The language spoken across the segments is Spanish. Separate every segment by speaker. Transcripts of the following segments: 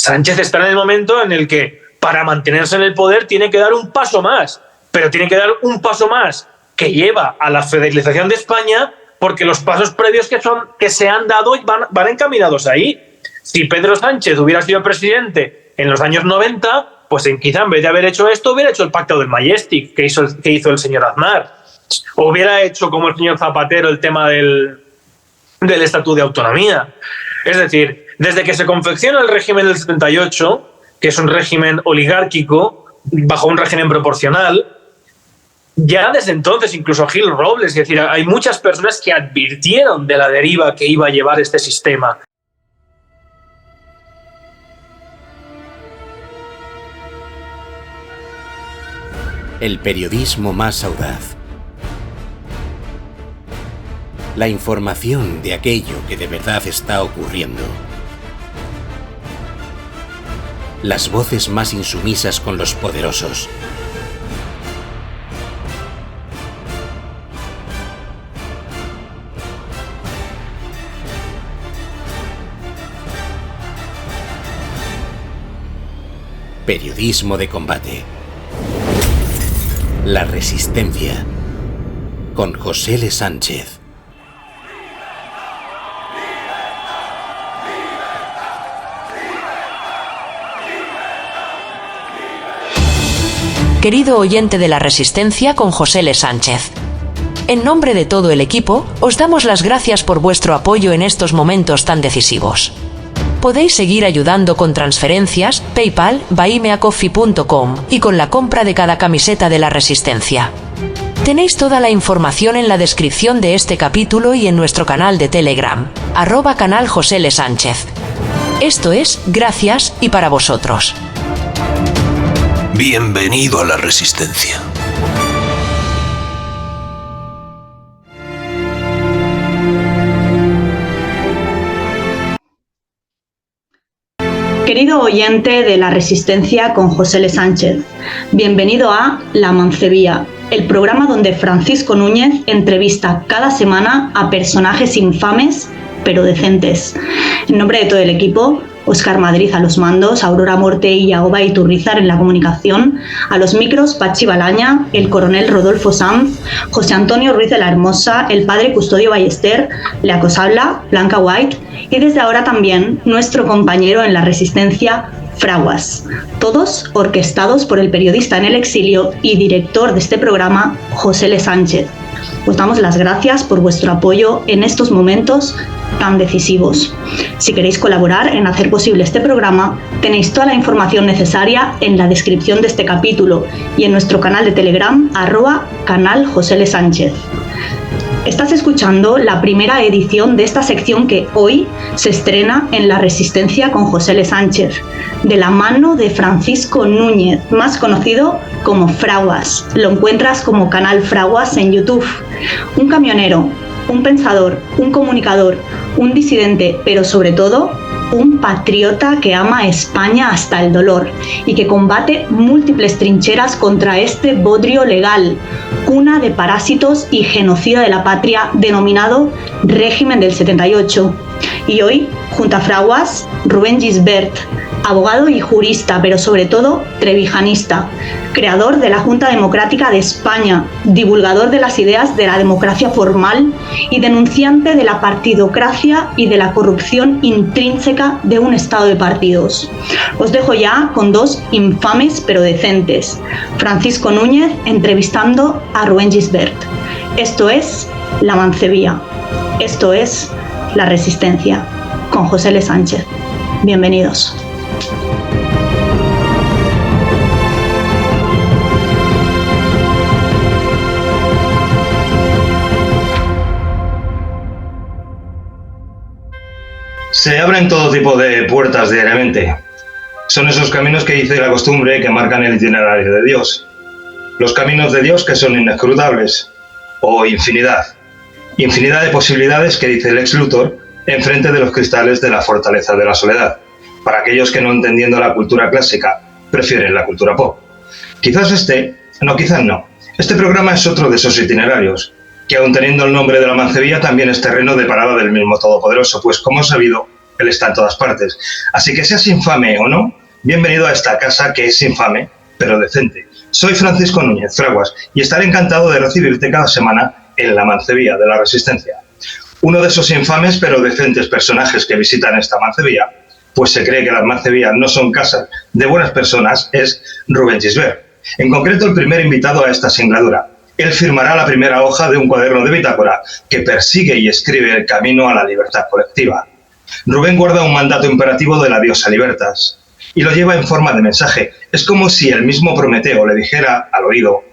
Speaker 1: Sánchez está en el momento en el que para mantenerse en el poder tiene que dar un paso más, pero tiene que dar un paso más que lleva a la federalización de España, porque los pasos previos que se han dado van encaminados ahí. Si Pedro Sánchez hubiera sido presidente en los años 90, pues quizá en vez de haber hecho esto, hubiera hecho el pacto del Majestic que hizo el señor Aznar. O hubiera hecho, como el señor Zapatero, el tema del Estatuto de Autonomía. Es decir, desde que se confecciona el régimen del 78, que es un régimen oligárquico, bajo un régimen proporcional, ya desde entonces, incluso Gil Robles, es decir, hay muchas personas que advirtieron de la deriva que iba a llevar este sistema.
Speaker 2: El periodismo más audaz. La información de aquello que de verdad está ocurriendo. Las voces más insumisas con los poderosos. Periodismo de combate. La Resistencia. Con José L. Sánchez.
Speaker 3: Querido oyente de La Resistencia con José L. Sánchez. En nombre de todo el equipo, os damos las gracias por vuestro apoyo en estos momentos tan decisivos. Podéis seguir ayudando con transferencias, PayPal, buymeacoffee.com y con la compra de cada camiseta de La Resistencia. Tenéis toda la información en la descripción de este capítulo y en nuestro canal de Telegram, @canal José L. Sánchez. Esto es Gracias y para vosotros.
Speaker 4: Bienvenido a La Resistencia.
Speaker 5: Querido oyente de La Resistencia con José L. Sánchez, bienvenido a La Mancebía, el programa donde Francisco Núñez entrevista cada semana a personajes infames pero decentes. En nombre de todo el equipo, Óscar Madrid a los mandos, Aurora Morte y Yagoba Iturrizar en la comunicación, a los micros Pachi Balaña, el coronel Rodolfo Sanz, José Antonio Ruiz de la Hermosa, el padre Custodio Ballester, Leacos Habla, Blanca White y desde ahora también nuestro compañero en La Resistencia, Fraguas, todos orquestados por el periodista en el exilio y director de este programa, José L. Sánchez. Os damos las gracias por vuestro apoyo en estos momentos tan decisivos. Si queréis colaborar en hacer posible este programa, tenéis toda la información necesaria en la descripción de este capítulo y en nuestro canal de Telegram, @canal José L. Sánchez. Estás escuchando la primera edición de esta sección que hoy se estrena en La Resistencia con José L. Sánchez, de la mano de Francisco Núñez, más conocido como Fraguas. Lo encuentras como Canal Fraguas en YouTube. Un camionero, un pensador, un comunicador, un disidente, pero sobre todo un patriota que ama a España hasta el dolor y que combate múltiples trincheras contra este bodrio legal, cuna de parásitos y genocida de la patria denominado régimen del 78. Y hoy, junto a Fraguas, Rubén Gisbert, abogado y jurista, pero sobre todo trevijanista, creador de la Junta Democrática de España, divulgador de las ideas de la democracia formal y denunciante de la partidocracia y de la corrupción intrínseca de un estado de partidos. Os dejo ya con dos infames pero decentes. Francisco Núñez entrevistando a Rubén Gisbert. Esto es La Mancebía. Esto es La Resistencia con José L. Sánchez. Bienvenidos.
Speaker 6: Se abren todo tipo de puertas diariamente. Son esos caminos que dice la costumbre que marcan el itinerario de Dios. Los caminos de Dios que son inescrutables, o infinidad. Infinidad de posibilidades que dice el ex Luthor enfrente de los cristales de la fortaleza de la soledad, para aquellos que no entendiendo la cultura clásica prefieren la cultura pop. Quizás quizás no. Este programa es otro de esos itinerarios, que aun teniendo el nombre de La Mancebía también es terreno de parada del mismo Todopoderoso, pues como es sabido, él está en todas partes. Así que seas infame o no, bienvenido a esta casa que es infame, pero decente. Soy Francisco Núñez Fraguas y estaré encantado de recibirte cada semana en la Mancebía de la Resistencia. Uno de esos infames pero decentes personajes que visitan esta Mancebía, pues se cree que las Mancebías no son casas de buenas personas, es Rubén Gisbert. En concreto, el primer invitado a esta singladura. Él firmará la primera hoja de un cuaderno de bitácora que persigue y escribe el camino a la libertad colectiva. Rubén guarda un mandato imperativo de la diosa Libertas y lo lleva en forma de mensaje. Es como si el mismo Prometeo le dijera al oído: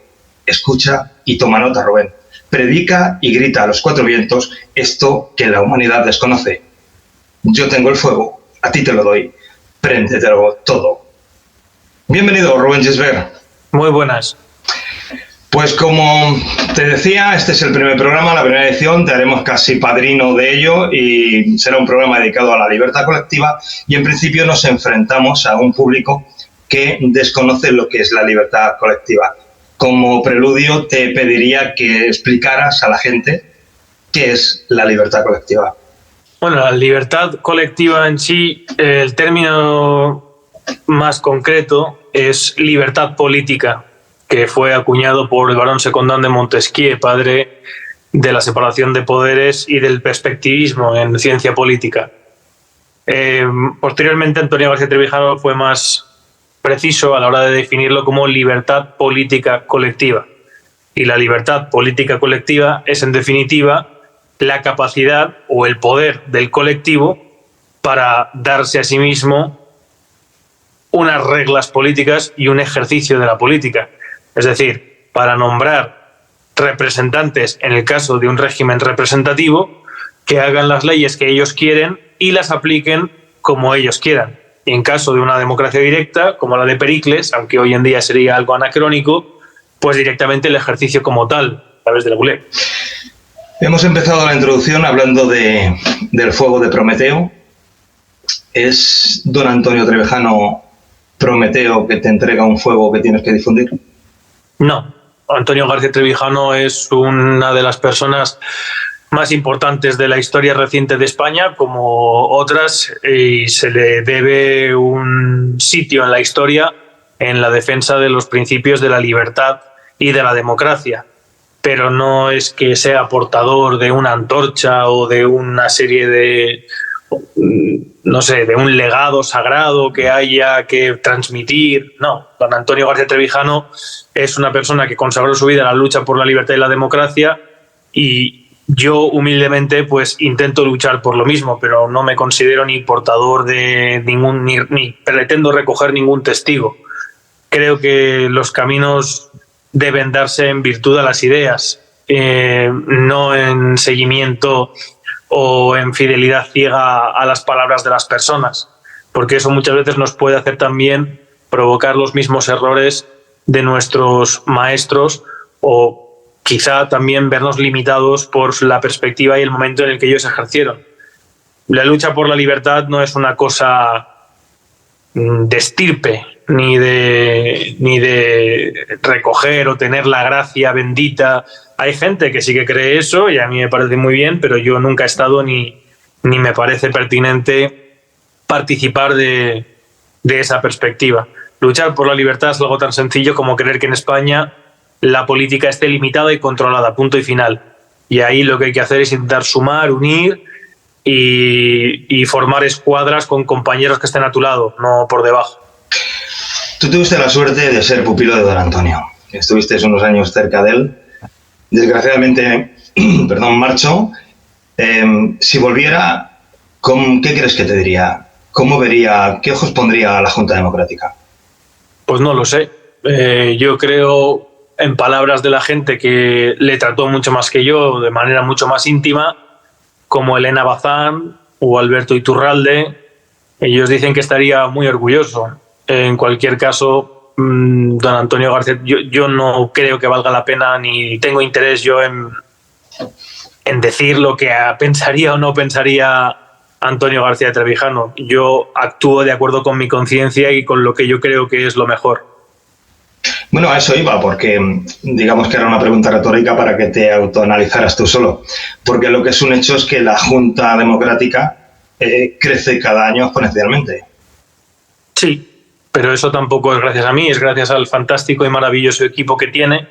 Speaker 6: escucha y toma nota, Rubén. Predica y grita a los cuatro vientos esto que la humanidad desconoce. Yo tengo el fuego, a ti te lo doy, préndetelo todo. Bienvenido, Rubén Gisbert.
Speaker 1: Muy buenas.
Speaker 6: Pues como te decía, este es el primer programa, la primera edición, te haremos casi padrino de ello y será un programa dedicado a la libertad colectiva y en principio nos enfrentamos a un público que desconoce lo que es la libertad colectiva. Como preludio te pediría que explicaras a la gente qué es la libertad colectiva.
Speaker 1: Bueno, la libertad colectiva en sí, el término más concreto es libertad política, que fue acuñado por el barón Secondán de Montesquieu, padre de la separación de poderes y del perspectivismo en ciencia política. Posteriormente, Antonio García Trevijano fue más preciso a la hora de definirlo como libertad política colectiva. Y la libertad política colectiva es, en definitiva, la capacidad o el poder del colectivo para darse a sí mismo unas reglas políticas y un ejercicio de la política. Es decir, para nombrar representantes en el caso de un régimen representativo que hagan las leyes que ellos quieren y las apliquen como ellos quieran. Y en caso de una democracia directa, como la de Pericles, aunque hoy en día sería algo anacrónico, pues directamente el ejercicio como tal, a través de la Bulé.
Speaker 6: Hemos empezado la introducción hablando del fuego de Prometeo. ¿Es don Antonio Trevijano Prometeo que te entrega un fuego que tienes que difundir?
Speaker 1: No, Antonio García Trevijano es una de las personas más importantes de la historia reciente de España, como otras, y se le debe un sitio en la historia en la defensa de los principios de la libertad y de la democracia. Pero no es que sea portador de una antorcha o de una serie de, no sé, de un legado sagrado que haya que transmitir. No, don Antonio García Trevijano es una persona que consagró su vida a la lucha por la libertad y la democracia, y yo humildemente pues intento luchar por lo mismo, pero no me considero ni portador de ningún, ni pretendo recoger ningún testigo. Creo que los caminos deben darse en virtud de las ideas, no en seguimiento o en fidelidad ciega a las palabras de las personas, porque eso muchas veces nos puede hacer también provocar los mismos errores de nuestros maestros, o quizá también vernos limitados por la perspectiva y el momento en el que ellos ejercieron. La lucha por la libertad no es una cosa de estirpe, ni de recoger o tener la gracia bendita. Hay gente que sí que cree eso y a mí me parece muy bien, pero yo nunca he estado ni me parece pertinente participar de esa perspectiva. Luchar por la libertad es algo tan sencillo como creer que en España la política esté limitada y controlada, punto y final. Y ahí lo que hay que hacer es intentar sumar, unir y formar escuadras con compañeros que estén a tu lado, no por debajo.
Speaker 6: Tú tuviste la suerte de ser pupilo de don Antonio. Estuviste unos años cerca de él. Desgraciadamente, marchó. Si volviera, ¿qué crees que te diría? ¿Cómo vería, qué ojos pondría a la Junta Democrática?
Speaker 1: Pues no lo sé. Yo creo, en palabras de la gente que le trató mucho más que yo, de manera mucho más íntima, como Elena Bazán o Alberto Iturralde, ellos dicen que estaría muy orgulloso. En cualquier caso, don Antonio García, yo no creo que valga la pena, ni tengo interés yo en decir lo que pensaría o no pensaría Antonio García Trevijano. Yo actúo de acuerdo con mi conciencia y con lo que yo creo que es lo mejor.
Speaker 6: Bueno, a eso iba, porque digamos que era una pregunta retórica para que te autoanalizaras tú solo. Porque lo que es un hecho es que la Junta Democrática crece cada año exponencialmente.
Speaker 1: Sí, pero eso tampoco es gracias a mí, es gracias al fantástico y maravilloso equipo que tiene,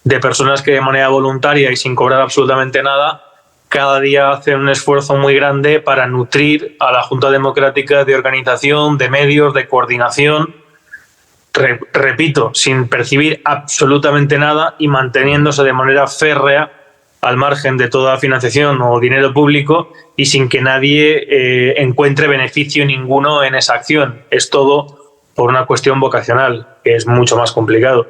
Speaker 1: de personas que de manera voluntaria y sin cobrar absolutamente nada, cada día hacen un esfuerzo muy grande para nutrir a la Junta Democrática de organización, de medios, de coordinación, repito, sin percibir absolutamente nada y manteniéndose de manera férrea al margen de toda financiación o dinero público y sin que nadie encuentre beneficio ninguno en esa acción. Es todo por una cuestión vocacional, que es mucho más complicado.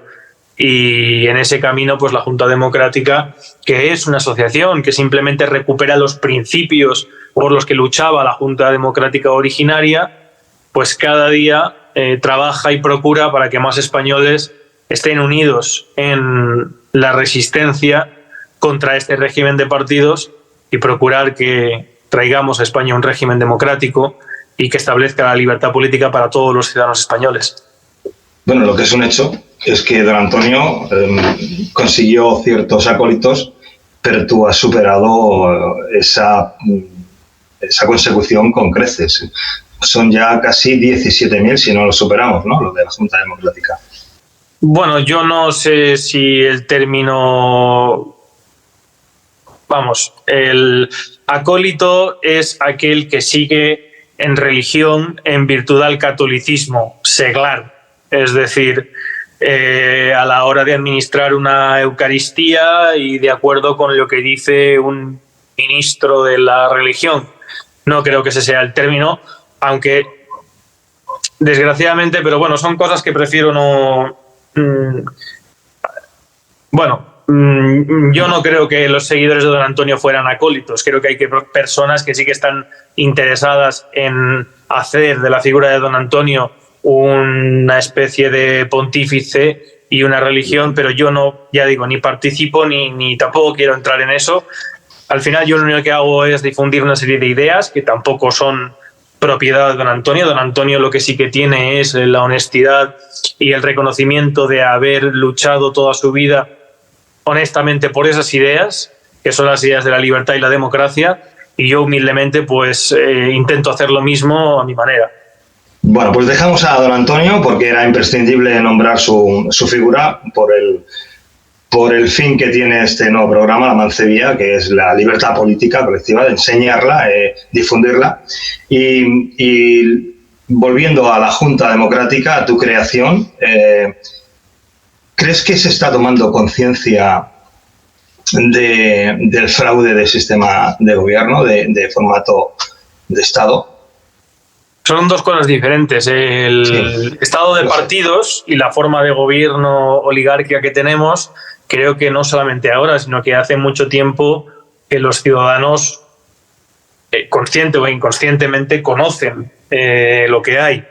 Speaker 1: Y en ese camino, pues la Junta Democrática, que es una asociación que simplemente recupera los principios por los que luchaba la Junta Democrática originaria, pues cada día trabaja y procura para que más españoles estén unidos en la resistencia contra este régimen de partidos y procurar que traigamos a España un régimen democrático y que establezca la libertad política para todos los ciudadanos españoles.
Speaker 6: Bueno, lo que es un hecho es que don Antonio consiguió ciertos acólitos, pero tú has superado esa consecución con creces. Son ya casi 17.000, si no lo superamos, ¿no?, los de la Junta Democrática.
Speaker 1: Bueno, yo no sé si el término... Vamos, el acólito es aquel que sigue en religión en virtud al catolicismo seglar. Es decir, a la hora de administrar una Eucaristía y de acuerdo con lo que dice un ministro de la religión. No creo que ese sea el término, aunque desgraciadamente, pero bueno, son cosas que prefiero no... yo no creo que los seguidores de don Antonio fueran acólitos. Creo que hay personas que sí que están interesadas en hacer de la figura de don Antonio una especie de pontífice y una religión, pero yo no, ya digo, ni participo ni tampoco quiero entrar en eso. Al final yo lo único que hago es difundir una serie de ideas que tampoco son propiedad de don Antonio. Don Antonio lo que sí que tiene es la honestidad y el reconocimiento de haber luchado toda su vida honestamente por esas ideas, que son las ideas de la libertad y la democracia, y yo humildemente pues intento hacer lo mismo a mi manera.
Speaker 6: Bueno, pues dejamos a don Antonio porque era imprescindible nombrar su figura por el fin que tiene este nuevo programa, La Mancebía, que es la libertad política colectiva, de enseñarla, difundirla. Y volviendo a la Junta Democrática, a tu creación, ¿crees que se está tomando conciencia del fraude del sistema de gobierno, de formato de Estado?
Speaker 1: Son dos cosas diferentes. El estado de partidos y la forma de gobierno oligárquica que tenemos, creo que no solamente ahora, sino que hace mucho tiempo que los ciudadanos, consciente o inconscientemente, conocen lo que hay.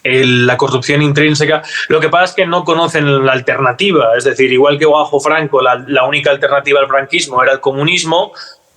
Speaker 1: La corrupción intrínseca. Lo que pasa es que no conocen la alternativa. Es decir, igual que bajo Franco la única alternativa al franquismo era el comunismo,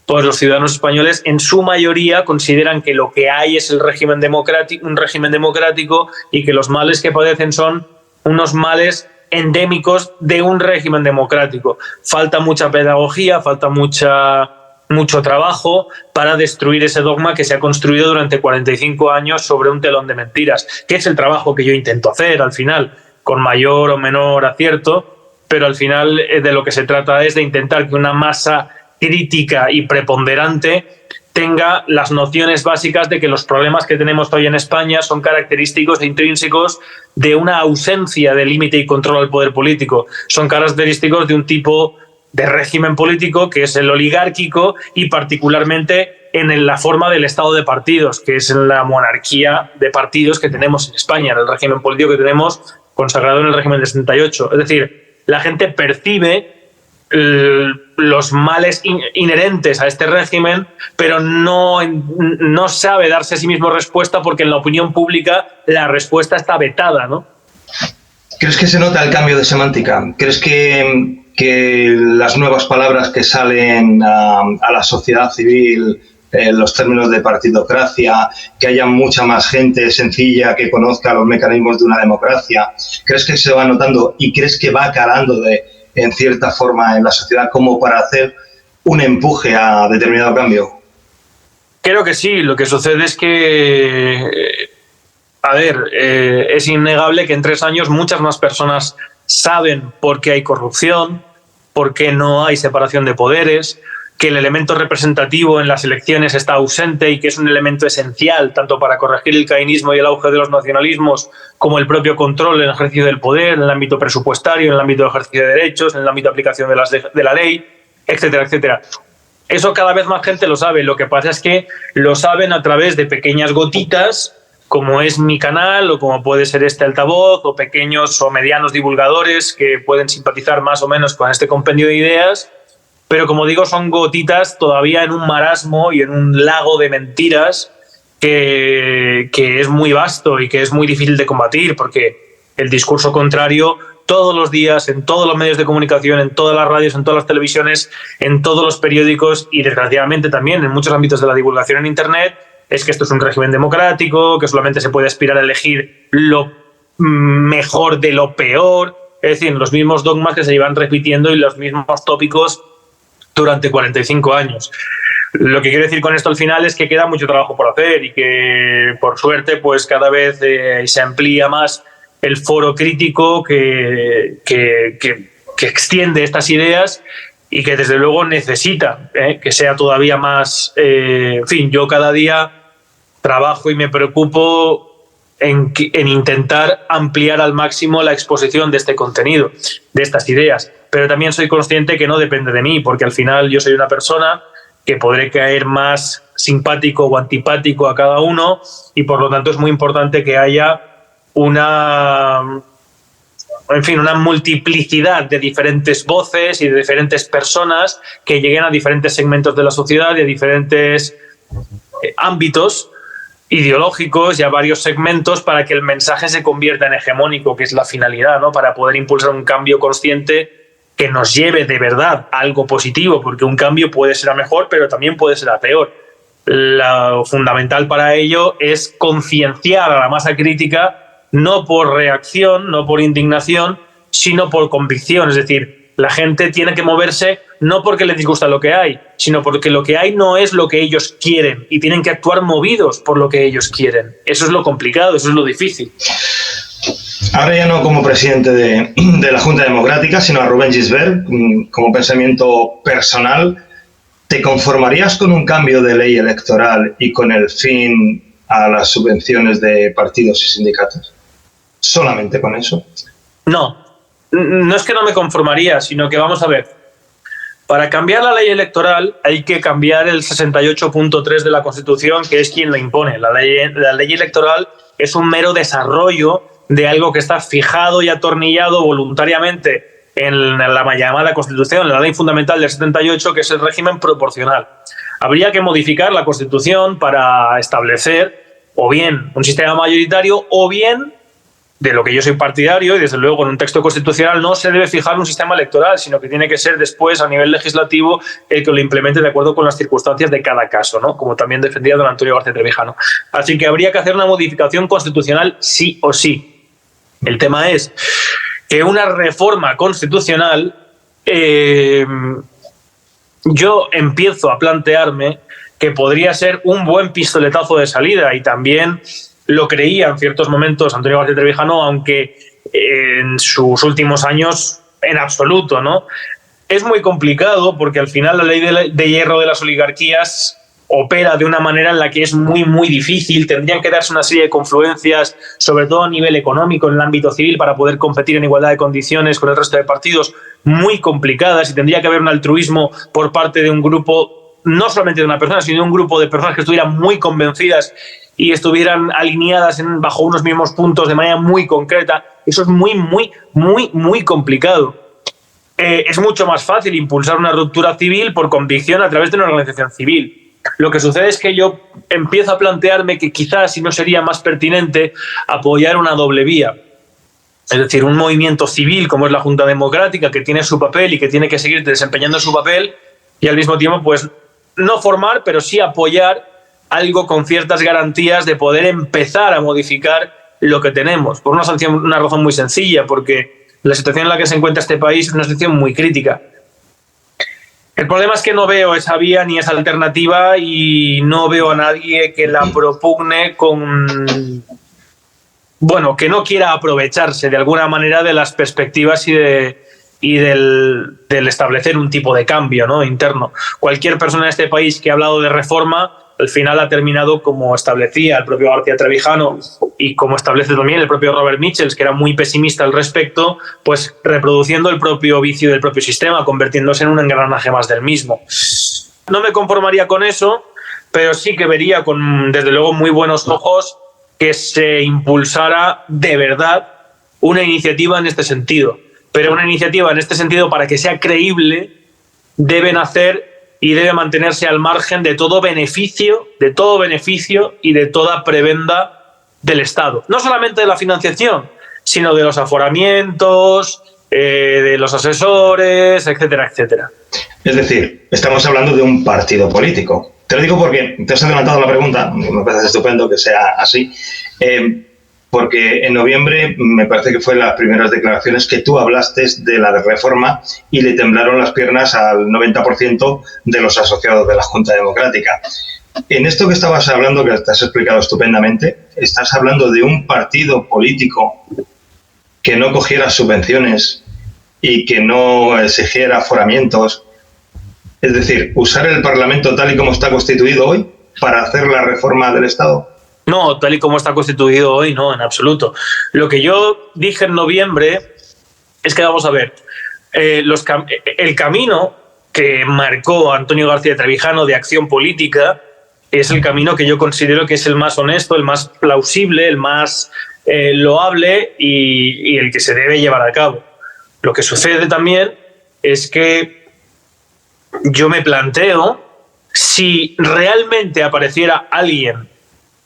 Speaker 1: pues los ciudadanos españoles en su mayoría consideran que lo que hay es un régimen democrático y que los males que padecen son unos males endémicos de un régimen democrático. Falta mucha pedagogía, falta mucho trabajo para destruir ese dogma que se ha construido durante 45 años sobre un telón de mentiras, que es el trabajo que yo intento hacer al final, con mayor o menor acierto, pero al final de lo que se trata es de intentar que una masa crítica y preponderante tenga las nociones básicas de que los problemas que tenemos hoy en España son característicos e intrínsecos de una ausencia de límite y control al poder político. Son característicos de un tipo de régimen político que es el oligárquico y particularmente en la forma del estado de partidos, que es la monarquía de partidos que tenemos en España, en el régimen político que tenemos consagrado en el régimen del 78. Es decir, la gente percibe los males inherentes a este régimen, pero no sabe darse a sí mismo respuesta porque en la opinión pública la respuesta está vetada, ¿no?
Speaker 6: ¿Crees que se nota el cambio de semántica? ¿Crees que las nuevas palabras que salen a la sociedad civil, los términos de partidocracia, que haya mucha más gente sencilla que conozca los mecanismos de una democracia, ¿crees que se va notando y crees que va calando en cierta forma en la sociedad como para hacer un empuje a determinado cambio?
Speaker 1: Creo que sí. Lo que sucede es que, es innegable que en 3 años muchas más personas saben por qué hay corrupción, por qué no hay separación de poderes, que el elemento representativo en las elecciones está ausente y que es un elemento esencial tanto para corregir el caínismo y el auge de los nacionalismos como el propio control en el ejercicio del poder, en el ámbito presupuestario, en el ámbito de ejercicio de derechos, en el ámbito de aplicación de la ley, etcétera, etcétera. Eso cada vez más gente lo sabe. Lo que pasa es que lo saben a través de pequeñas gotitas, como es mi canal o como puede ser este altavoz, o pequeños o medianos divulgadores que pueden simpatizar más o menos con este compendio de ideas. Pero como digo, son gotitas todavía en un marasmo y en un lago de mentiras que es muy vasto y que es muy difícil de combatir, porque el discurso contrario todos los días, en todos los medios de comunicación, en todas las radios, en todas las televisiones, en todos los periódicos y desgraciadamente también en muchos ámbitos de la divulgación en Internet, es que esto es un régimen democrático, que solamente se puede aspirar a elegir lo mejor de lo peor. Es decir, los mismos dogmas que se llevan repitiendo y los mismos tópicos durante 45 años. Lo que quiero decir con esto al final es que queda mucho trabajo por hacer y que, por suerte, pues cada vez se amplía más el foro crítico que extiende estas ideas y que desde luego necesita que sea todavía más... en fin, yo cada día trabajo y me preocupo en intentar ampliar al máximo la exposición de este contenido, de estas ideas. Pero también soy consciente que no depende de mí, porque al final yo soy una persona que podré caer más simpático o antipático a cada uno y por lo tanto es muy importante que haya una multiplicidad de diferentes voces y de diferentes personas que lleguen a diferentes segmentos de la sociedad y a diferentes ámbitos ideológicos y a varios segmentos para que el mensaje se convierta en hegemónico, que es la finalidad, ¿no? Para poder impulsar un cambio consciente que nos lleve de verdad a algo positivo, porque un cambio puede ser a mejor, pero también puede ser a peor. Lo fundamental para ello es concienciar a la masa crítica, no por reacción, no por indignación, sino por convicción. Es decir, la gente tiene que moverse no porque les disgusta lo que hay, sino porque lo que hay no es lo que ellos quieren y tienen que actuar movidos por lo que ellos quieren. Eso es lo complicado, eso es lo difícil.
Speaker 6: Ahora ya no como presidente de la Junta Democrática, sino a Rubén Gisbert, como pensamiento personal, ¿te conformarías con un cambio de ley electoral y con el fin a las subvenciones de partidos y sindicatos? ¿Solamente con eso?
Speaker 1: No es que no me conformaría, sino que vamos a ver. Para cambiar la ley electoral hay que cambiar el 68.3 de la Constitución, que es quien la impone. La ley electoral es un mero desarrollo de algo que está fijado y atornillado voluntariamente en la llamada Constitución, en la ley fundamental del 78, que es el régimen proporcional. Habría que modificar la Constitución para establecer o bien un sistema mayoritario o bien, de lo que yo soy partidario, y desde luego en un texto constitucional no se debe fijar un sistema electoral, sino que tiene que ser después a nivel legislativo el que lo implemente de acuerdo con las circunstancias de cada caso, ¿no? Como también defendía don Antonio García Trevijano. Así que habría que hacer una modificación constitucional sí o sí. El tema es que una reforma constitucional, yo empiezo a plantearme que podría ser un buen pistoletazo de salida, y también lo creía en ciertos momentos Antonio García Trevijano, aunque en sus últimos años en absoluto, ¿no? Es muy complicado porque al final la ley de hierro de las oligarquías opera de una manera en la que es muy, muy difícil. Tendrían que darse una serie de confluencias, sobre todo a nivel económico, en el ámbito civil, para poder competir en igualdad de condiciones con el resto de partidos, muy complicadas, y tendría que haber un altruismo por parte de un grupo, no solamente de una persona, sino de un grupo de personas que estuvieran muy convencidas y estuvieran alineadas bajo unos mismos puntos de manera muy concreta. Eso es muy, muy, muy, muy complicado. Es mucho más fácil impulsar una ruptura civil por convicción a través de una organización civil. Lo que sucede es que yo empiezo a plantearme que quizás si no sería más pertinente apoyar una doble vía. Es decir, un movimiento civil como es la Junta Democrática, que tiene su papel y que tiene que seguir desempeñando su papel, y al mismo tiempo pues no formar, pero sí apoyar algo con ciertas garantías de poder empezar a modificar lo que tenemos. Por una razón muy sencilla, porque la situación en la que se encuentra este país es una situación muy crítica. El problema es que no veo esa vía ni esa alternativa y no veo a nadie que la propugne que no quiera aprovecharse de alguna manera de las perspectivas y del establecer un tipo de cambio, ¿no?, interno. Cualquier persona en este país que ha hablado de reforma, al final ha terminado como establecía el propio García Trevijano y como establece también el propio Robert Michels, que era muy pesimista al respecto, pues reproduciendo el propio vicio del propio sistema, convirtiéndose en un engranaje más del mismo. No me conformaría con eso, pero sí que vería con, desde luego, muy buenos ojos que se impulsara de verdad una iniciativa en este sentido. Pero una iniciativa en este sentido, para que sea creíble, debe nacer y debe mantenerse al margen de todo beneficio y de toda prebenda del Estado. No solamente de la financiación, sino de los aforamientos, de los asesores, etcétera, etcétera.
Speaker 6: Es decir, estamos hablando de un partido político. Te lo digo porque te has adelantado la pregunta, me parece estupendo que sea así, porque en noviembre me parece que fue las primeras declaraciones que tú hablaste de la reforma y le temblaron las piernas al 90% de los asociados de la Junta Democrática. En esto que estabas hablando, que te has explicado estupendamente, estás hablando de un partido político que no cogiera subvenciones y que no exigiera aforamientos. Es decir, usar el Parlamento tal y como está constituido hoy para hacer la reforma del Estado.
Speaker 1: No, tal y como está constituido hoy, no, en absoluto. Lo que yo dije en noviembre es que, vamos a ver, el camino que marcó Antonio García Trevijano de acción política es el camino que yo considero que es el más honesto, el más plausible, el más loable y el que se debe llevar a cabo. Lo que sucede también es que yo me planteo si realmente apareciera alguien,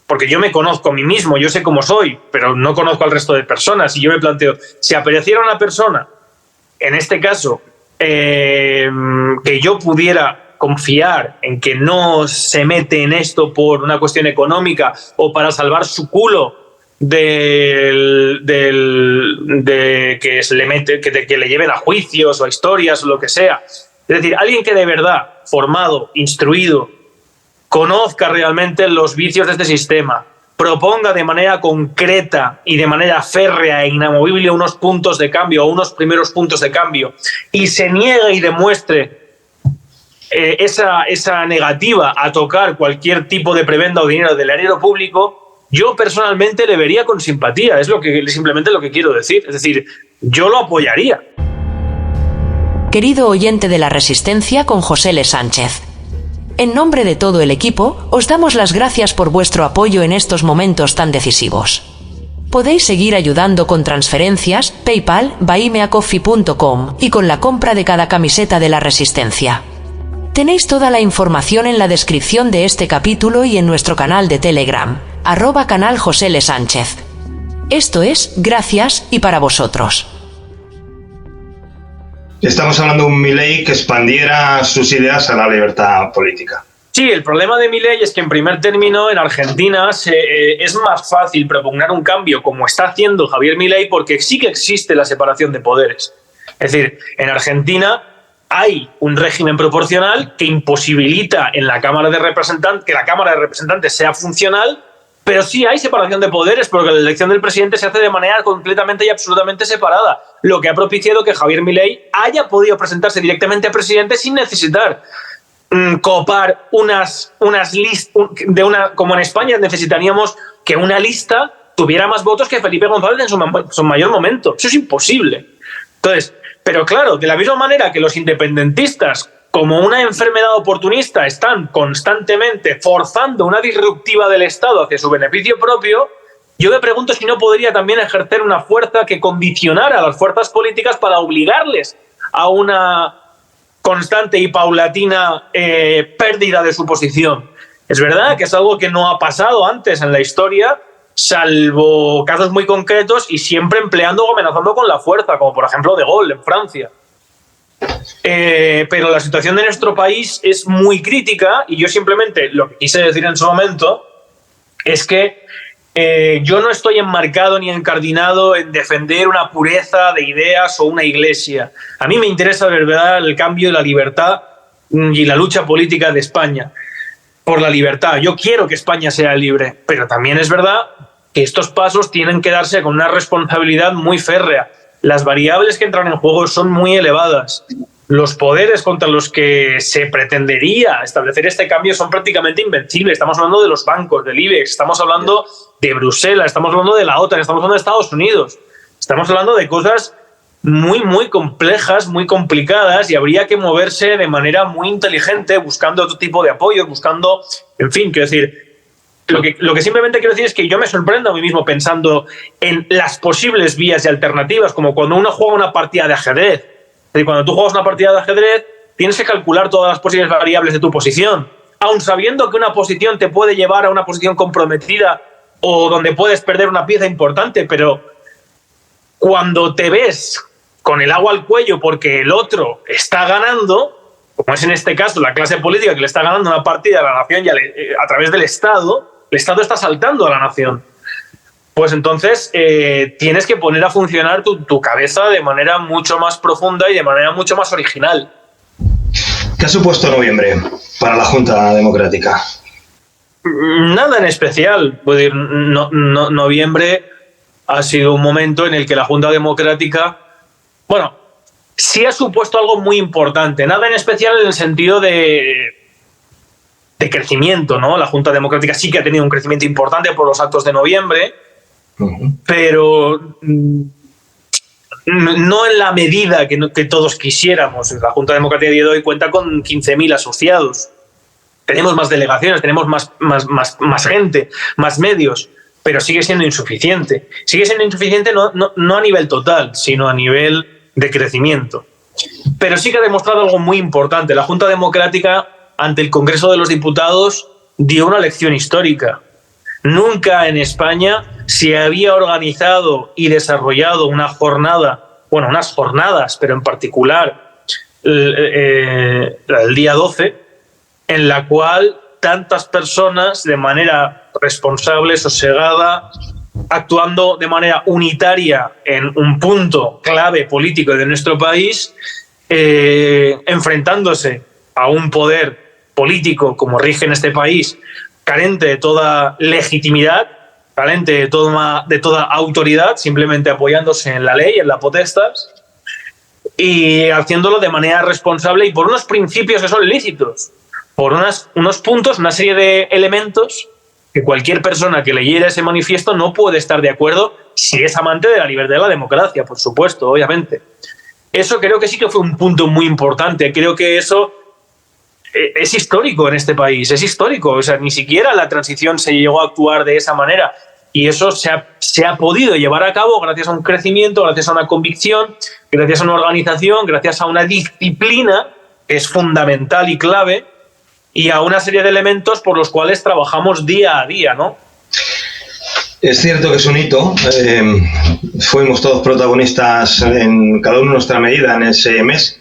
Speaker 1: porque yo me conozco a mí mismo, yo sé cómo soy, pero no conozco al resto de personas, y yo me planteo, si apareciera una persona, en este caso, que yo pudiera confiar en que no se mete en esto por una cuestión económica o para salvar su culo de que le lleven a juicios o a historias o lo que sea. Es decir, alguien que de verdad, formado, instruido, conozca realmente los vicios de este sistema, proponga de manera concreta y de manera férrea e inamovible unos puntos de cambio o unos primeros puntos de cambio y se niegue y demuestre esa negativa a tocar cualquier tipo de prebenda o dinero del erario público, yo personalmente le vería con simpatía. Es simplemente lo que quiero decir. Es decir, yo lo apoyaría.
Speaker 3: Querido oyente de La Resistencia con José L. Sánchez. En nombre de todo el equipo, os damos las gracias por vuestro apoyo en estos momentos tan decisivos. Podéis seguir ayudando con transferencias, PayPal, buymeacoffee.com y con la compra de cada camiseta de La Resistencia. Tenéis toda la información en la descripción de este capítulo y en nuestro canal de Telegram, @canal José L. Sánchez. Esto es Gracias y para vosotros.
Speaker 6: Estamos hablando de un Milei que expandiera sus ideas a la libertad política.
Speaker 1: Sí, el problema de Milei es que, en primer término, en Argentina es más fácil propugnar un cambio como está haciendo Javier Milei porque sí que existe la separación de poderes. Es decir, en Argentina hay un régimen proporcional que imposibilita en la Cámara de Representantes que la Cámara de Representantes sea funcional, pero sí hay separación de poderes porque la elección del presidente se hace de manera completamente y absolutamente separada, lo que ha propiciado que Javier Milei haya podido presentarse directamente a presidente sin necesitar copar unas listas, como en España necesitaríamos que una lista tuviera más votos que Felipe González en su mayor momento. Eso es imposible. Entonces, pero claro, de la misma manera que los independentistas, como una enfermedad oportunista, están constantemente forzando una disruptiva del Estado hacia su beneficio propio, yo me pregunto si no podría también ejercer una fuerza que condicionara a las fuerzas políticas para obligarles a una constante y paulatina pérdida de su posición. Es verdad que es algo que no ha pasado antes en la historia, salvo casos muy concretos y siempre empleando o amenazando con la fuerza, como por ejemplo De Gaulle en Francia. Pero la situación de nuestro país es muy crítica y yo simplemente lo que quise decir en su momento es que yo no estoy enmarcado ni encardinado en defender una pureza de ideas o una iglesia. A mí me interesa de verdad el cambio y la libertad y la lucha política de España por la libertad. Yo quiero que España sea libre, pero también es verdad que estos pasos tienen que darse con una responsabilidad muy férrea. Las variables que entran en juego son muy elevadas. Los poderes contra los que se pretendería establecer este cambio son prácticamente invencibles. Estamos hablando de los bancos, del IBEX, estamos hablando de Bruselas, estamos hablando de la OTAN, estamos hablando de Estados Unidos. Estamos hablando de cosas muy, muy complejas, muy complicadas, y habría que moverse de manera muy inteligente, buscando otro tipo de apoyo, buscando, en fin, quiero decir, lo que simplemente quiero decir es que yo me sorprendo a mí mismo pensando en las posibles vías y alternativas, como cuando uno juega una partida de ajedrez. Es decir, cuando tú juegas una partida de ajedrez, tienes que calcular todas las posibles variables de tu posición, aun sabiendo que una posición te puede llevar a una posición comprometida o donde puedes perder una pieza importante, pero cuando te ves con el agua al cuello porque el otro está ganando, como es en este caso la clase política que le está ganando una partida a la nación y a través del Estado, el Estado está saltando a la nación. Pues entonces tienes que poner a funcionar tu cabeza de manera mucho más profunda y de manera mucho más original.
Speaker 6: ¿Qué ha supuesto noviembre para la Junta Democrática?
Speaker 1: Nada en especial. Puedo decir, noviembre ha sido un momento en el que la Junta Democrática, bueno, sí ha supuesto algo muy importante. Nada en especial en el sentido de crecimiento, ¿no? La Junta Democrática sí que ha tenido un crecimiento importante por los actos de noviembre, pero no en la medida que todos quisiéramos. La Junta Democrática de hoy cuenta con 15.000 asociados. Tenemos más delegaciones, tenemos más gente, más medios, pero sigue siendo insuficiente. Sigue siendo insuficiente no a nivel total, sino a nivel de crecimiento. Pero sí que ha demostrado algo muy importante. La Junta Democrática, ante el Congreso de los Diputados, dio una lección histórica. Nunca en España se había organizado y desarrollado unas jornadas, pero en particular el día 12, en la cual tantas personas de manera responsable, sosegada, actuando de manera unitaria en un punto clave político de nuestro país, enfrentándose a un poder político como rige en este país, carente de toda legitimidad, carente de toda autoridad, simplemente apoyándose en la ley, en la potestas, y haciéndolo de manera responsable y por unos principios que son lícitos, por unos puntos, una serie de elementos que cualquier persona que leyera ese manifiesto no puede estar de acuerdo si es amante de la libertad y de la democracia, por supuesto, obviamente. Eso creo que sí que fue un punto muy importante. Creo que eso es histórico en este país, es histórico. O sea, ni siquiera la transición se llegó a actuar de esa manera. Y eso se ha podido llevar a cabo gracias a un crecimiento, gracias a una convicción, gracias a una organización, gracias a una disciplina que es fundamental y clave, y a una serie de elementos por los cuales trabajamos día a día, ¿no?
Speaker 6: Es cierto que es un hito. Fuimos todos protagonistas en cada uno en nuestra medida en ese mes.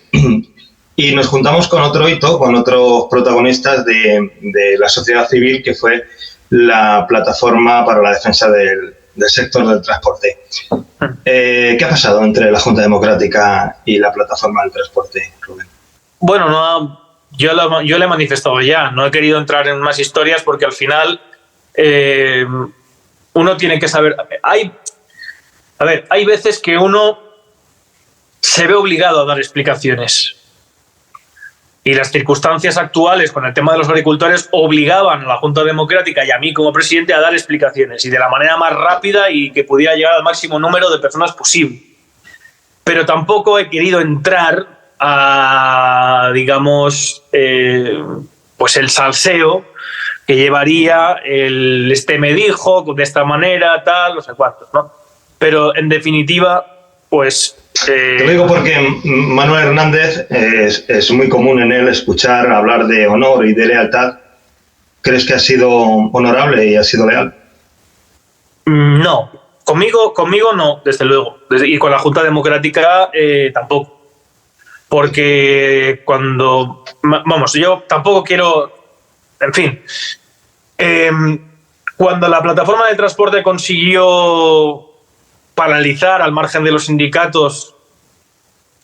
Speaker 6: Y nos juntamos con otro hito, con otros protagonistas de la sociedad civil, que fue la plataforma para la defensa del sector del transporte. ¿Qué ha pasado entre la Junta Democrática y la plataforma del transporte, Rubén?
Speaker 1: Bueno, yo le he manifestado ya. No he querido entrar en más historias porque al final uno tiene que saber. Hay veces que uno se ve obligado a dar explicaciones. Y las circunstancias actuales con el tema de los agricultores obligaban a la Junta Democrática y a mí como presidente a dar explicaciones, y de la manera más rápida y que pudiera llegar al máximo número de personas posible. Pero tampoco he querido entrar a, digamos, pues el salseo que llevaría este me dijo de esta manera, tal, no sé cuántos, ¿no? Pero en definitiva, pues...
Speaker 6: Te lo digo porque Manuel Hernández es muy común en él escuchar hablar de honor y de lealtad. ¿Crees que ha sido honorable y ha sido leal?
Speaker 1: No, conmigo no, desde luego. Y con la Junta Democrática tampoco. Porque cuando... Vamos, yo tampoco quiero... En fin. Cuando la plataforma del transporte consiguió paralizar al margen de los sindicatos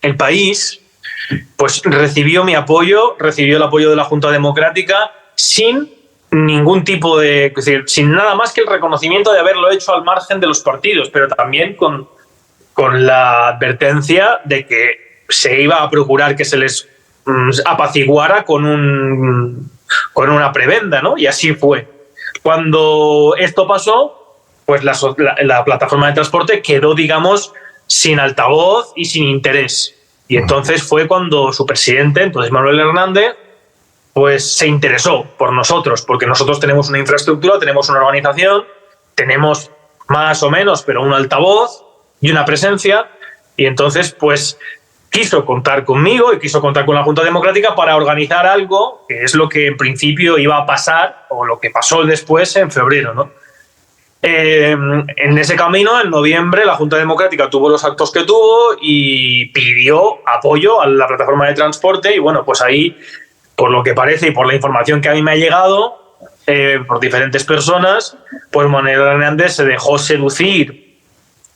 Speaker 1: el país, pues recibió mi apoyo, recibió el apoyo de la Junta Democrática sin ningún tipo de... Es decir, sin nada más que el reconocimiento de haberlo hecho al margen de los partidos, pero también con la advertencia de que se iba a procurar que se les apaciguara con una prebenda, ¿no? Y así fue. Cuando esto pasó, pues la plataforma de transporte quedó, digamos, sin altavoz y sin interés. Y entonces fue cuando su presidente, entonces Manuel Hernández, pues se interesó por nosotros, porque nosotros tenemos una infraestructura, tenemos una organización, tenemos más o menos, pero un altavoz y una presencia, y entonces pues quiso contar conmigo y quiso contar con la Junta Democrática para organizar algo que es lo que en principio iba a pasar, o lo que pasó después en febrero, ¿no? En ese camino, en noviembre, la Junta Democrática tuvo los actos que tuvo y pidió apoyo a la plataforma de transporte, y bueno, pues ahí, por lo que parece y por la información que a mí me ha llegado por diferentes personas, pues Manuel Hernández se dejó seducir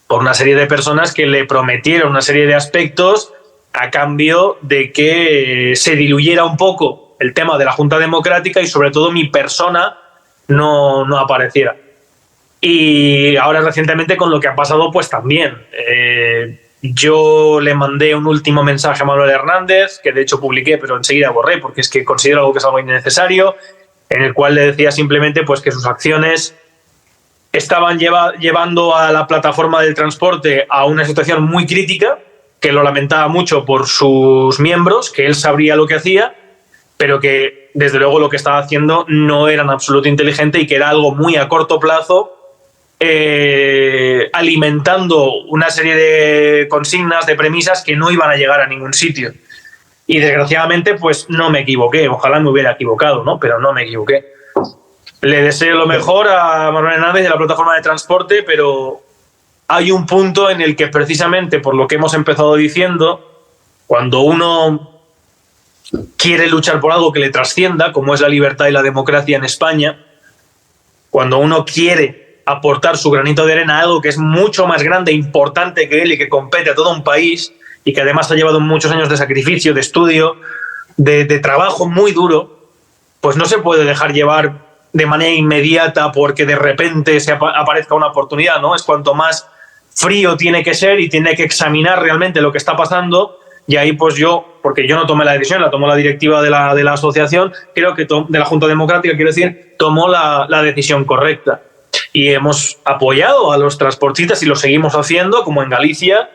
Speaker 1: por una serie de personas que le prometieron una serie de aspectos a cambio de que se diluyera un poco el tema de la Junta Democrática y sobre todo mi persona no apareciera. Y ahora recientemente con lo que ha pasado pues también. Yo le mandé un último mensaje a Manuel Hernández, que de hecho publiqué pero enseguida borré porque es que considero algo que es algo innecesario, en el cual le decía simplemente pues que sus acciones estaban llevando a la plataforma del transporte a una situación muy crítica, que lo lamentaba mucho por sus miembros, que él sabría lo que hacía, pero que desde luego lo que estaba haciendo no era en absoluto inteligente y que era algo muy a corto plazo, alimentando una serie de consignas, de premisas que no iban a llegar a ningún sitio. Y desgraciadamente pues no me equivoqué, ojalá me hubiera equivocado, ¿no? Pero no me equivoqué. Le deseo lo mejor a Manuel Hernández y a la plataforma de transporte, pero hay un punto en el que precisamente por lo que hemos empezado diciendo, cuando uno quiere luchar por algo que le trascienda, como es la libertad y la democracia en España, cuando uno quiere aportar su granito de arena a algo que es mucho más grande e importante que él y que compete a todo un país y que además ha llevado muchos años de sacrificio, de estudio, de trabajo muy duro, pues no se puede dejar llevar de manera inmediata porque de repente se aparezca una oportunidad, ¿no? Es cuanto más frío tiene que ser y tiene que examinar realmente lo que está pasando. Y ahí pues yo, porque yo no tomé la decisión, la tomó la directiva de la asociación, creo que de la Junta Democrática, quiero decir, tomó la decisión correcta. Y hemos apoyado a los transportistas y lo seguimos haciendo, como en Galicia,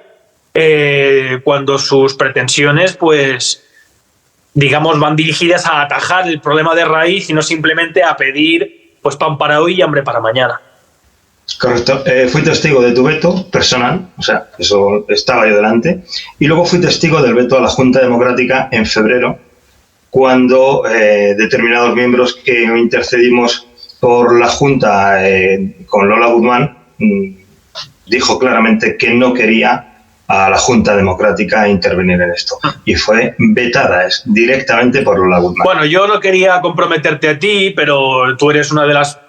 Speaker 1: cuando sus pretensiones, pues, digamos, van dirigidas a atajar el problema de raíz y no simplemente a pedir pues pan para hoy y hambre para mañana.
Speaker 6: Correcto. Fui testigo de tu veto personal, o sea, eso estaba yo delante, y luego fui testigo del veto a la Junta Democrática en febrero, cuando determinados miembros que intercedimos por la Junta con Lola Guzmán dijo claramente que no quería a la Junta Democrática intervenir en esto. Y fue vetada directamente por Lola Guzmán.
Speaker 1: Bueno, yo no quería comprometerte a ti, pero tú eres una de las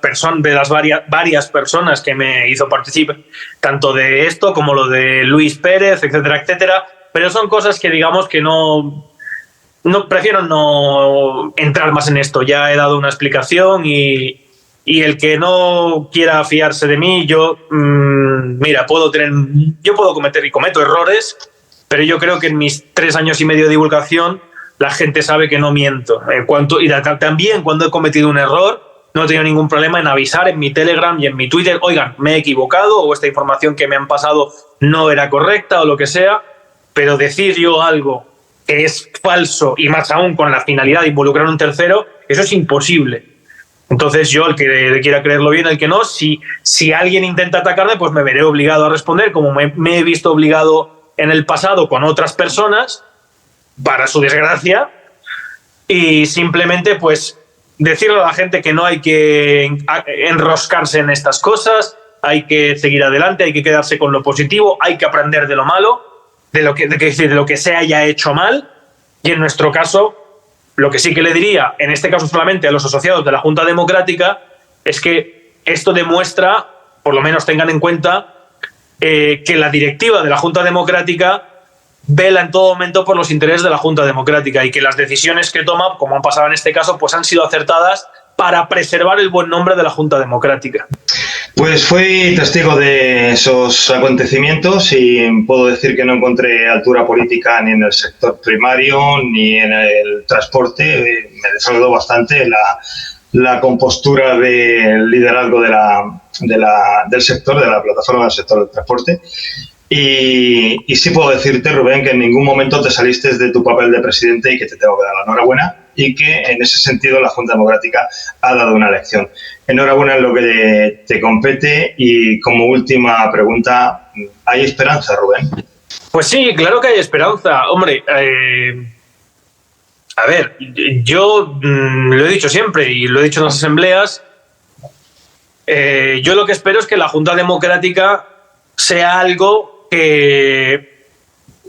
Speaker 1: varias personas que me hizo participar, tanto de esto como lo de Luis Pérez, etcétera, etcétera. Pero son cosas que digamos que no prefiero no entrar más en esto. Ya he dado una explicación y el que no quiera fiarse de mí, yo puedo cometer y cometo errores, pero yo creo que en mis 3 años y medio de divulgación la gente sabe que no miento. También cuando he cometido un error no he tenido ningún problema en avisar en mi Telegram y en mi Twitter, oigan, me he equivocado o esta información que me han pasado no era correcta o lo que sea, pero decir yo algo que es falso y más aún con la finalidad de involucrar a un tercero, eso es imposible. Entonces yo, el que quiera creerlo bien, el que no, si alguien intenta atacarme, pues me veré obligado a responder, como me he visto obligado en el pasado con otras personas, para su desgracia, y simplemente pues decirle a la gente que no hay que enroscarse en estas cosas, hay que seguir adelante, hay que quedarse con lo positivo, hay que aprender de lo malo, de lo que se haya hecho mal, y en nuestro caso, lo que sí que le diría, en este caso solamente a los asociados de la Junta Democrática, es que esto demuestra, por lo menos tengan en cuenta, que la directiva de la Junta Democrática vela en todo momento por los intereses de la Junta Democrática y que las decisiones que toma, como han pasado en este caso, pues han sido acertadas para preservar el buen nombre de la Junta Democrática.
Speaker 6: Pues fui testigo de esos acontecimientos y puedo decir que no encontré altura política ni en el sector primario ni en el transporte. Me defraudó bastante la compostura del liderazgo del sector, de la plataforma del sector del transporte. Y sí puedo decirte, Rubén, que en ningún momento te saliste de tu papel de presidente y que te tengo que dar la enhorabuena y que en ese sentido la Junta Democrática ha dado una lección. Enhorabuena en lo que te compete y como última pregunta, ¿hay esperanza, Rubén?
Speaker 1: Pues sí, claro que hay esperanza. Hombre, a ver, yo lo he dicho siempre y lo he dicho en las asambleas, yo lo que espero es que la Junta Democrática sea algo que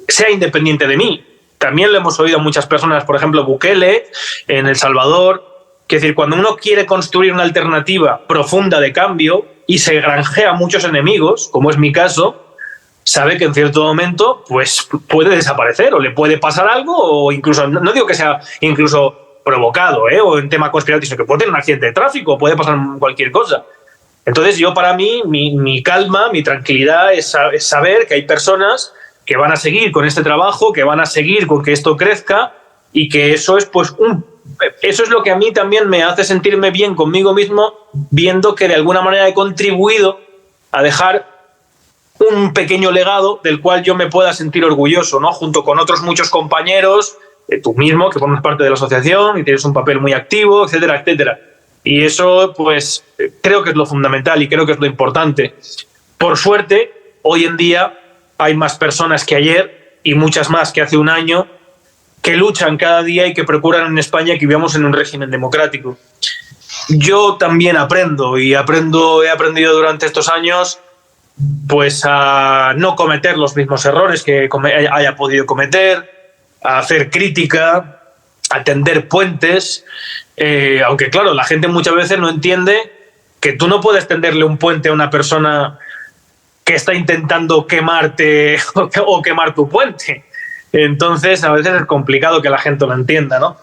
Speaker 1: sea independiente de mí. También lo hemos oído a muchas personas, por ejemplo, Bukele en El Salvador, que es decir, cuando uno quiere construir una alternativa profunda de cambio y se granjea muchos enemigos, como es mi caso, sabe que en cierto momento pues puede desaparecer o le puede pasar algo o incluso, no digo que sea incluso provocado o en tema conspirativo, sino que puede tener un accidente de tráfico, puede pasar cualquier cosa. Entonces yo, para mí, mi calma, mi tranquilidad es saber que hay personas que van a seguir con este trabajo, que van a seguir con que esto crezca y que eso es pues eso es lo que a mí también me hace sentirme bien conmigo mismo, viendo que de alguna manera he contribuido a dejar un pequeño legado del cual yo me pueda sentir orgulloso, ¿no? Junto con otros muchos compañeros, tú mismo, que formas parte de la asociación y tienes un papel muy activo, etcétera, etcétera. Y eso, pues, creo que es lo fundamental y creo que es lo importante. Por suerte, hoy en día hay más personas que ayer y muchas más que hace un año que luchan cada día y que procuran en España que vivamos en un régimen democrático. Yo también aprendo y he aprendido durante estos años pues a no cometer los mismos errores que haya podido cometer, a hacer crítica, a tender puentes, aunque claro, la gente muchas veces no entiende que tú no puedes tenderle un puente a una persona que está intentando quemarte o quemar tu puente. Entonces a veces es complicado que la gente lo entienda, ¿no?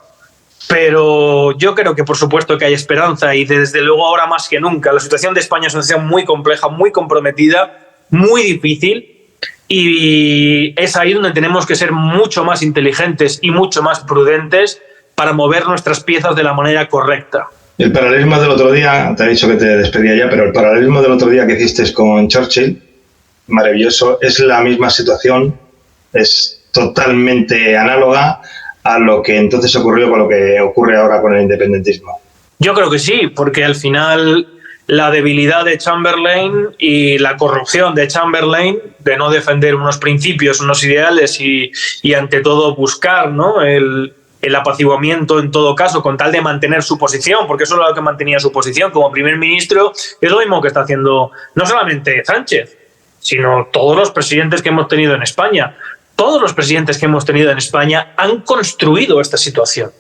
Speaker 1: Pero yo creo que por supuesto que hay esperanza y desde luego ahora más que nunca. La situación de España es una situación muy compleja, muy comprometida, muy difícil y es ahí donde tenemos que ser mucho más inteligentes y mucho más prudentes para mover nuestras piezas de la manera correcta.
Speaker 6: El paralelismo del otro día, te he dicho que te despedía ya, pero el paralelismo del otro día que hiciste con Churchill, maravilloso, es la misma situación, es totalmente análoga a lo que entonces ocurrió con lo que ocurre ahora con el independentismo. Yo creo que sí, porque al final la debilidad de Chamberlain y la corrupción de Chamberlain de no defender unos principios, unos ideales y ante todo buscar, ¿no?, el apaciguamiento en todo caso con tal de mantener su posición, porque eso es lo que mantenía su posición como primer ministro, es lo mismo que está haciendo no solamente Sánchez, sino todos los presidentes que hemos tenido en España. Todos los presidentes que hemos tenido en España han construido esta situación.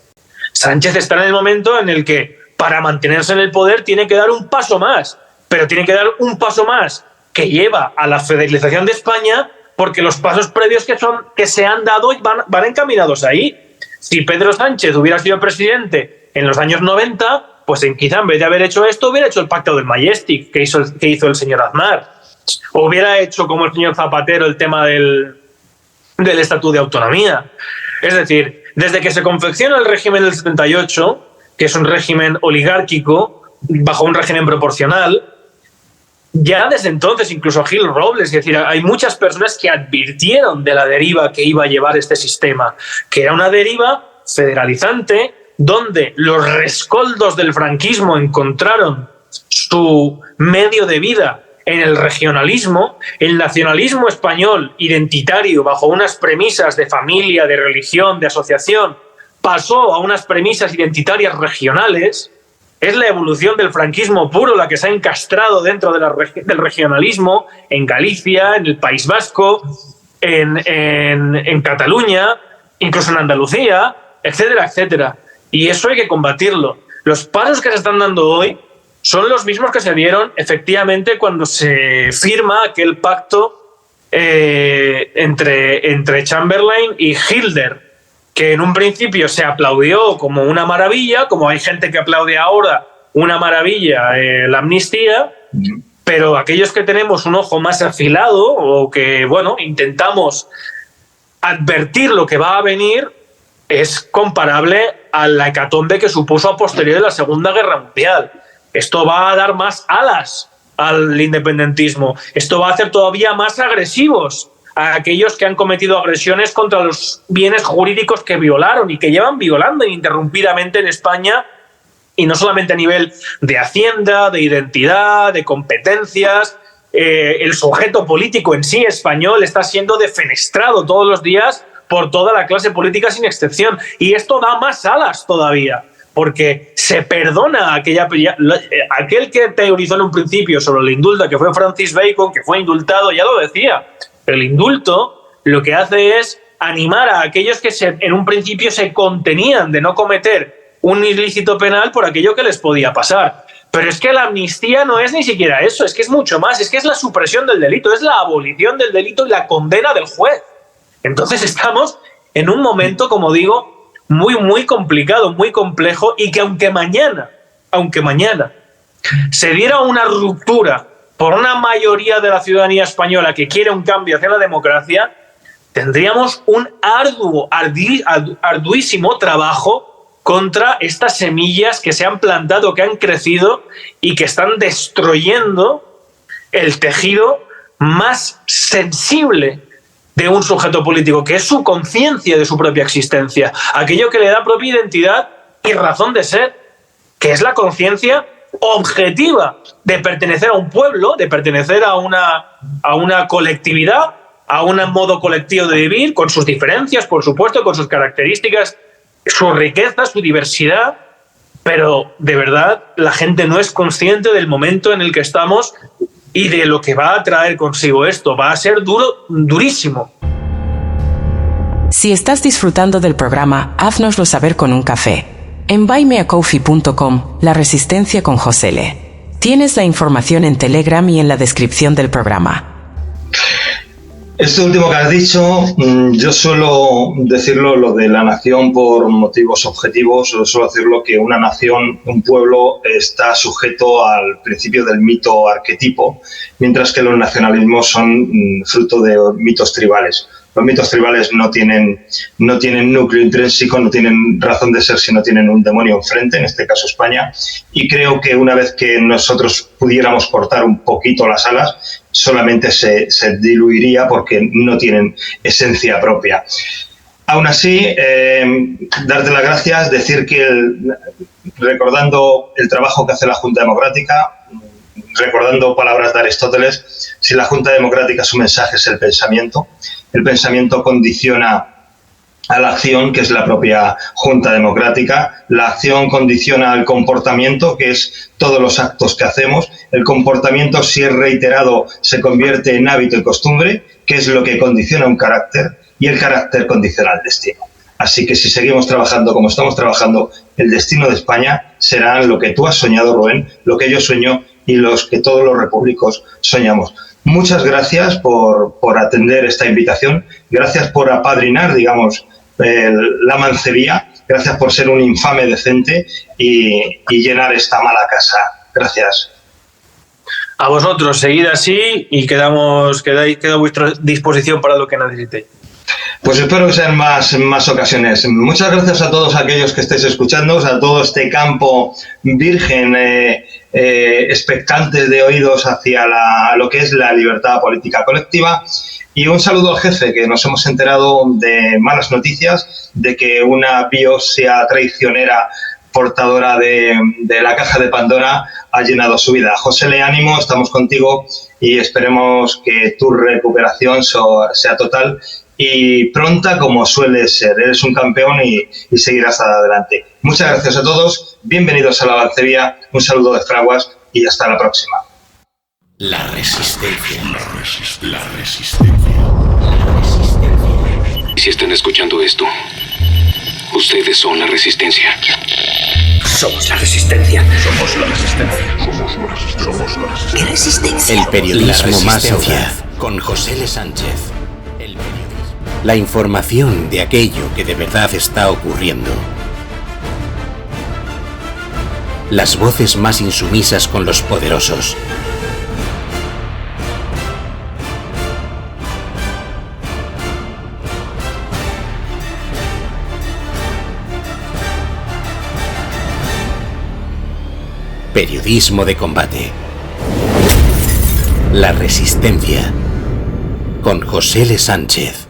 Speaker 6: Sánchez está en el momento en el que para mantenerse en el poder tiene que dar un paso más, pero tiene que dar un paso más que lleva a la federalización de España porque los pasos previos que se han dado van encaminados ahí. Si Pedro Sánchez hubiera sido presidente en los años 90, pues quizá en vez de haber hecho esto, hubiera hecho el pacto del Majestic que hizo el señor Aznar. O hubiera hecho como el señor Zapatero el tema del Estatuto de Autonomía. Es decir, desde que se confecciona el régimen del 78, que es un régimen oligárquico, bajo un régimen proporcional, ya desde entonces, incluso Gil Robles, es decir, hay muchas personas que advirtieron de la deriva que iba a llevar este sistema, que era una deriva federalizante, donde los rescoldos del franquismo encontraron su medio de vida en el regionalismo, el nacionalismo español identitario bajo unas premisas de familia, de religión, de asociación, pasó a unas premisas identitarias regionales. Es la evolución del franquismo puro la que se ha encastrado dentro del regionalismo en Galicia, en el País Vasco, en Cataluña, incluso en Andalucía, etcétera, etcétera. Y eso hay que combatirlo. Los pasos que se están dando hoy son los mismos que se dieron efectivamente cuando se firma aquel pacto
Speaker 1: entre Chamberlain y Hitler, que en un principio se aplaudió como una maravilla, como hay gente que aplaude ahora una maravilla la amnistía, pero aquellos que tenemos un ojo más afilado o que, bueno, intentamos advertir lo que va a venir, es comparable a la hecatombe que supuso a posteriori de la Segunda Guerra Mundial. Esto va a dar más alas al independentismo. Esto va a hacer todavía más agresivos a aquellos que han cometido agresiones contra los bienes jurídicos que violaron y que llevan violando ininterrumpidamente en España, y no solamente a nivel de hacienda, de identidad, de competencias. El sujeto político en sí español está siendo defenestrado todos los días por toda la clase política sin excepción, y esto da más alas todavía, porque se perdona aquel que teorizó en un principio sobre el indulto, que fue Francis Bacon, que fue indultado, ya lo decía. El indulto lo que hace es animar a aquellos que en un principio se contenían de no cometer un ilícito penal por aquello que les podía pasar. Pero es que la amnistía no es ni siquiera eso, es que es mucho más, es que es la supresión del delito, es la abolición del delito y la condena del juez. Entonces estamos en un momento, como digo, muy, muy complicado, muy complejo, y que aunque mañana se diera una ruptura por una mayoría de la ciudadanía española que quiere un cambio hacia la democracia, tendríamos un arduísimo trabajo contra estas semillas que se han plantado, que han crecido y que están destruyendo el tejido más sensible de un sujeto político, que es su conciencia de su propia existencia, aquello que le da propia identidad y razón de ser, que es la conciencia objetiva de pertenecer a un pueblo, de pertenecer a una colectividad, a un modo colectivo de vivir, con sus diferencias, por supuesto, con sus características, su riqueza, su diversidad, pero de verdad la gente no es consciente del momento en el que estamos y de lo que va a traer consigo esto. Va a ser durísimo.
Speaker 7: Si estás disfrutando del programa, haznoslo saber con un café. En buymeacoffee.com, La Resistencia con José L. Tienes la información en Telegram y en la descripción del programa.
Speaker 6: Esto último que has dicho, yo suelo decirlo, lo de la nación por motivos objetivos, suelo decirlo que una nación, un pueblo, está sujeto al principio del mito arquetipo, mientras que los nacionalismos son fruto de mitos tribales. Los mitos tribales no tienen núcleo intrínseco, no tienen razón de ser si no tienen un demonio enfrente, en este caso España, y creo que una vez que nosotros pudiéramos cortar un poquito las alas, solamente se diluiría porque no tienen esencia propia. Aún así, darte las gracias, decir que recordando el trabajo que hace la Junta Democrática, recordando palabras de Aristóteles, si la Junta Democrática su mensaje es el pensamiento condiciona a la acción, que es la propia Junta Democrática, la acción condiciona al comportamiento, que es todos los actos que hacemos, el comportamiento, si es reiterado, se convierte en hábito y costumbre, que es lo que condiciona un carácter, y el carácter condiciona el destino. Así que si seguimos trabajando como estamos trabajando, el destino de España será lo que tú has soñado, Rubén, lo que yo sueño y los que todos los repúblicos soñamos. Muchas gracias por atender esta invitación, gracias por apadrinar, digamos, la mancebía, gracias por ser un infame decente y llenar esta mala casa. Gracias.
Speaker 1: A vosotros, seguid así y quedo a vuestra disposición para lo que necesitéis.
Speaker 6: Pues espero que sean más ocasiones. Muchas gracias a todos aquellos que estéis escuchando, a todo este campo virgen, expectantes de oídos hacia lo que es la libertad política colectiva. Y un saludo al jefe, que nos hemos enterado de malas noticias, de que una biopsia traicionera portadora de la caja de Pandora ha llenado su vida. José Le, ánimo, estamos contigo y esperemos que tu recuperación sea total y pronta como suele ser. Eres un campeón y seguirás adelante. Muchas gracias a todos, bienvenidos a la Mancebía, un saludo de Fraguas y hasta la próxima.
Speaker 2: La resistencia. La resistencia.
Speaker 4: Si están escuchando esto, ustedes son la resistencia.
Speaker 2: Somos la resistencia.
Speaker 4: Somos la resistencia.
Speaker 2: Somos la resistencia. ¿Qué resistencia? El periodismo más audaz, con José L. Sánchez. El periodismo. La información de aquello que de verdad está ocurriendo. Las voces más insumisas con los poderosos. Periodismo de combate. La Resistencia. Con José L. Sánchez.